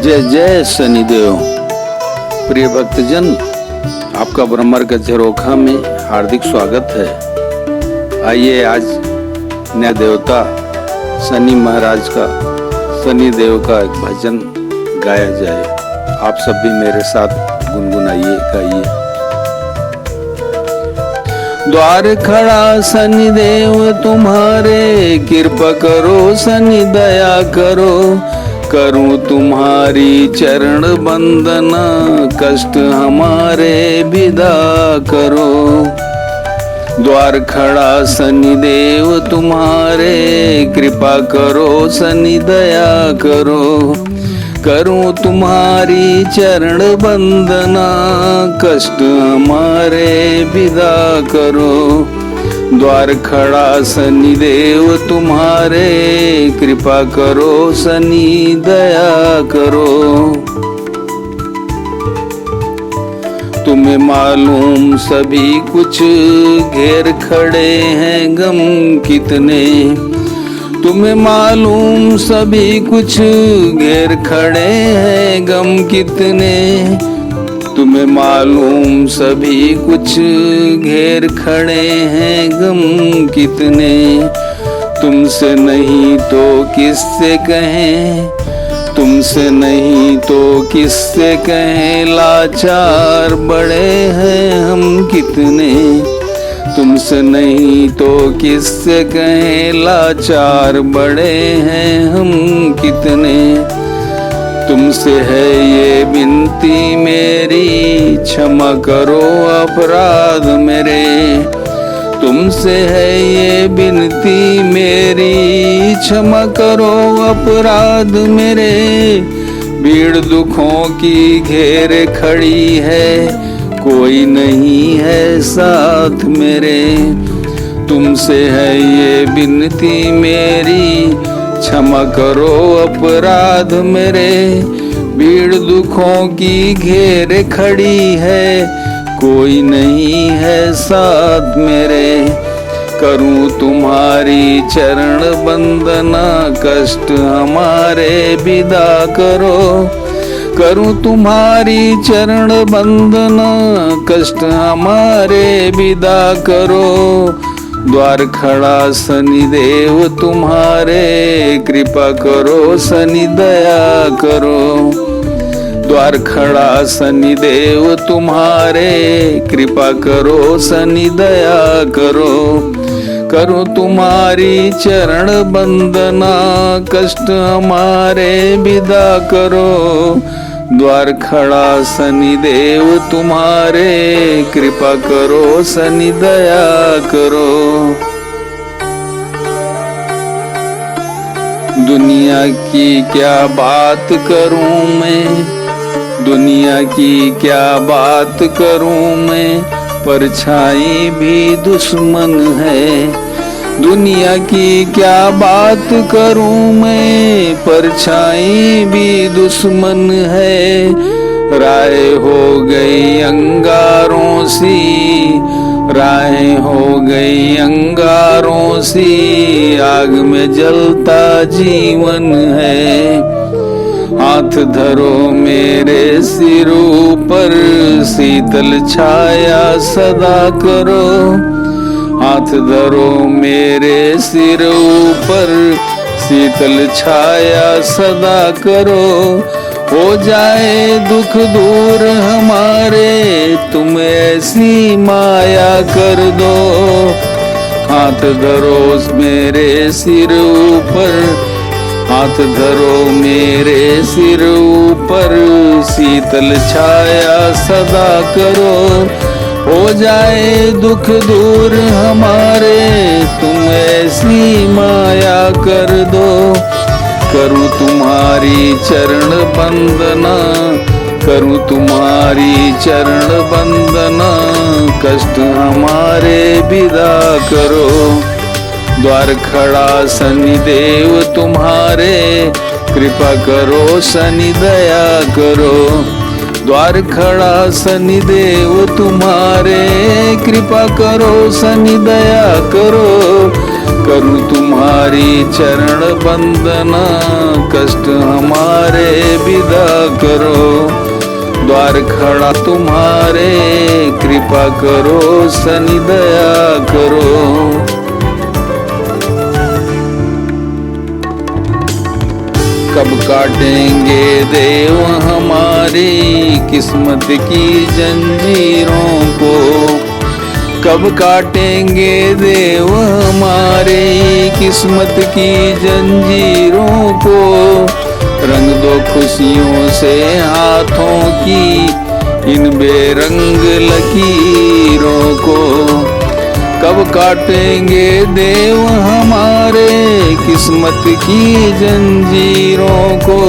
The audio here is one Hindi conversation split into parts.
जय जय शनिदेव। प्रिय भक्तजन, आपका ब्रह्मर का झरोखा में हार्दिक स्वागत है। आइए आज नया देवता शनि महाराज का, शनि देव का एक भजन गाया जाए। आप सब भी मेरे साथ गुनगुनाइए, गाइए। द्वार खड़ा शनि देव तुम्हारे, कृपा करो शनि दया करो। करूं तुम्हारी चरण बंदना, कष्ट हमारे विदा करो। द्वार खड़ा शनि देव तुम्हारे, कृपा करो शनि दया करो। करूं तुम्हारी चरण बंदना, कष्ट हमारे विदा करो। द्वार खड़ा शनि देव तुम्हारे, कृपा करो शनि दया करो। तुम्हें मालूम सभी कुछ घेर खड़े हैं गम कितने। तुम्हें मालूम सभी कुछ घेर खड़े हैं गम कितने। तुम्हें मालूम सभी कुछ घेर खड़े हैं गम कितने। तुमसे नहीं तो किससे कहें, तुमसे नहीं तो किससे कहें, लाचार बड़े हैं हम कितने। तुमसे नहीं तो किससे कहें, लाचार बड़े हैं हम कितने। तुमसे है ये विनती मेरी, क्षमा करो अपराध मेरे। तुमसे है ये विनती मेरी, क्षमा करो अपराध मेरे। भीड़ दुखों की घेरे खड़ी है, कोई नहीं है साथ मेरे। तुमसे है ये विनती मेरी, क्षमा करो अपराध मेरे। भीड़ दुखों की घेरे खड़ी है, कोई नहीं है साथ मेरे। करूं तुम्हारी चरण बंदना, कष्ट हमारे विदा करो। करूं तुम्हारी चरण बंदना, कष्ट हमारे विदा करो। द्वार खड़ा शनि देव तुम्हारे, कृपा करो शनि दया करो। द्वार खड़ा शनि देव तुम्हारे, कृपा करो शनि दया करो। करो तुम्हारी चरण बंदना, कष्ट हमारे विदा करो। द्वार खड़ा शनि देव तुम्हारे, कृपा करो शनि दया करो। दुनिया की क्या बात करूं मैं, दुनिया की क्या बात करूं मैं, परछाई भी दुश्मन है। दुनिया की क्या बात करूं मैं, परछाई भी दुश्मन है। राय हो गई अंगारों सी, राय हो गई अंगारों सी, आग में जलता जीवन है। हाथ धरो मेरे सिर ऊपर, शीतल छाया सदा करो। हाथ धरो मेरे सिर ऊपर, शीतल छाया सदा करो। हो जाए दुख दूर हमारे, तुम ऐसी माया कर दो। हाथ धरो मेरे सिर ऊपर, हाथ धरो मेरे सिर ऊपर, शीतल छाया सदा करो। हो जाए दुख दूर हमारे, तुम ऐसी माया कर दो। करूं तुम्हारी चरण बंदना, करूं तुम्हारी चरण बंदना, कष्ट हमारे विदा करो। द्वार खड़ा शनि देव तुम्हारे, कृपा करो शनि दया करो। द्वार खड़ा शनि देव तुम्हारे, कृपा करो शनि दया करो। करूं तुम्हारी चरण वंदना, कष्ट हमारे विदा करो। द्वार खड़ा तुम्हारे, कृपा करो शनि दया करो। कब काटेंगे देव हमारी किस्मत की जंजीरों को, कब काटेंगे देव हमारी किस्मत की जंजीरों को। रंग दो खुशियों से हाथों की इन बेरंग लकीरों को, कब काटेंगे देव हमारे किस्मत की जंजीरों को।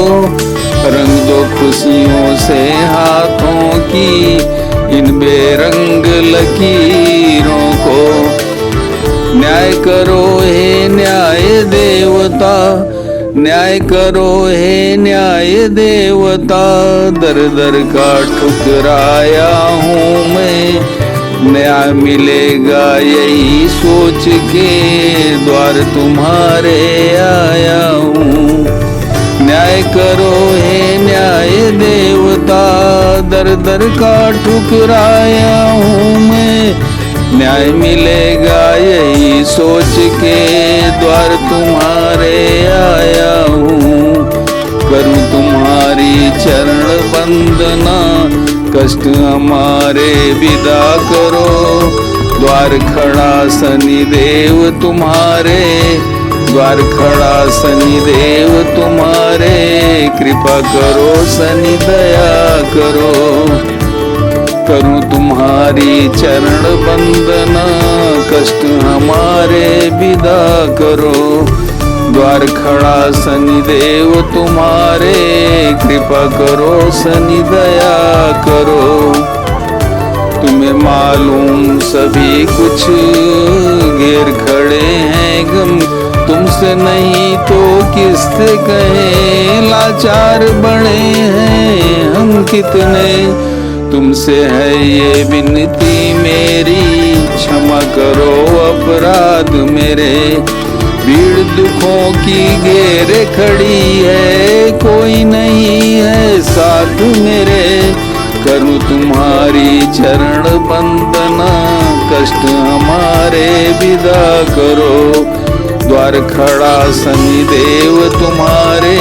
रंग दो खुशियों से हाथों की इन बेरंग लकीरों को। न्याय करो हे न्याय देवता, न्याय करो हे न्याय देवता। दर दर का ठुकराया हूँ मैं, न्याय मिलेगा यही सोच के द्वार तुम्हारे आया हूँ। न्याय करो हे न्याय देवता, दर दर का ठुकराया हूँ मैं। न्याय मिलेगा यही सोच के द्वार तुम्हारे आया हूँ। करूँ तुम्हारी चरण वंदना, कष्ट हमारे विदा करो। द्वार खड़ा शनि देव तुम्हारे, द्वार खड़ा शनि देव तुम्हारे। कृपा करो शनि दया करो। करूं तुम्हारी चरण वंदना, कष्ट हमारे विदा करो। द्वार खड़ा शनि देव तुम्हारे, कृपा करो शनि दया करो। तुम्हें मालूम सभी कुछ घेर खड़े हैं गम, तुमसे नहीं तो किससे कहें लाचार बड़े हैं हम कितने। तुमसे है ये विनती मेरी, क्षमा करो अपराध मेरे। भीड़ दुखों की घेरे खड़ी है, कोई नहीं है साथ मेरे। करूं तुम्हारी चरण वंदना, कष्ट हमारे विदा करो। द्वार खड़ा शनि देव तुम्हारे,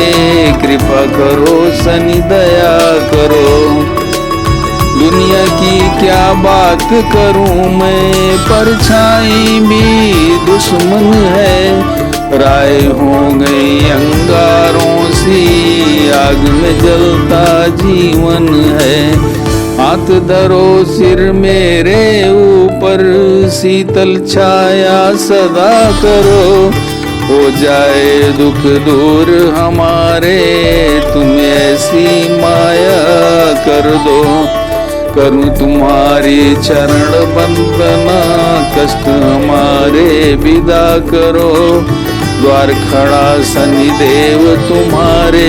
कृपा करो शनि दया करो। दुनिया की क्या बात करूं मैं, परछाई भी दुश्मन है। राय हो गई अंगारों सी, आग में जलता जीवन है। हाथ धरो सिर मेरे ऊपर, शीतल छाया सदा करो। हो जाए दुख दूर हमारे, तुम ऐसी माया कर दो। करूं तुम्हारी चरण वंदना, कष्ट हमारे विदा करो। द्वार खड़ा शनि देव तुम्हारे,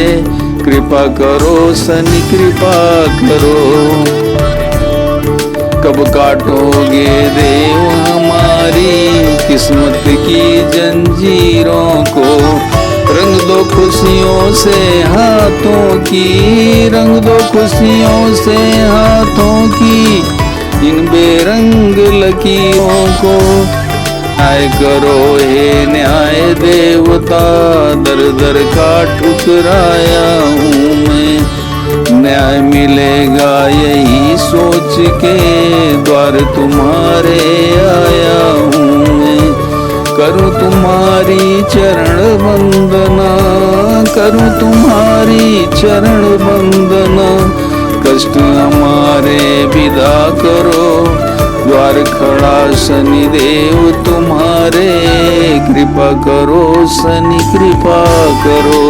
कृपा करो शनि कृपा करो। कब काटोगे देव हमारी किस्मत की जंजीरों को। रंग दो खुशियों से हाथों की, रंग दो खुशियों से हाथों की इन बेरंग लकीरों को। न्याय करो हे न्याय देवता, दर दर का ठुकराया हूँ मैं। न्याय मिलेगा यही सोच के द्वार तुम्हारे आया हूँ मैं। करूं तुम्हारी चरण वंदना, करूं तुम्हारी चरण वंदना। कष्ट हमारे विदा करो। द्वार खड़ा शनि देव तुम्हारे, कृपा करो शनि कृपा करो।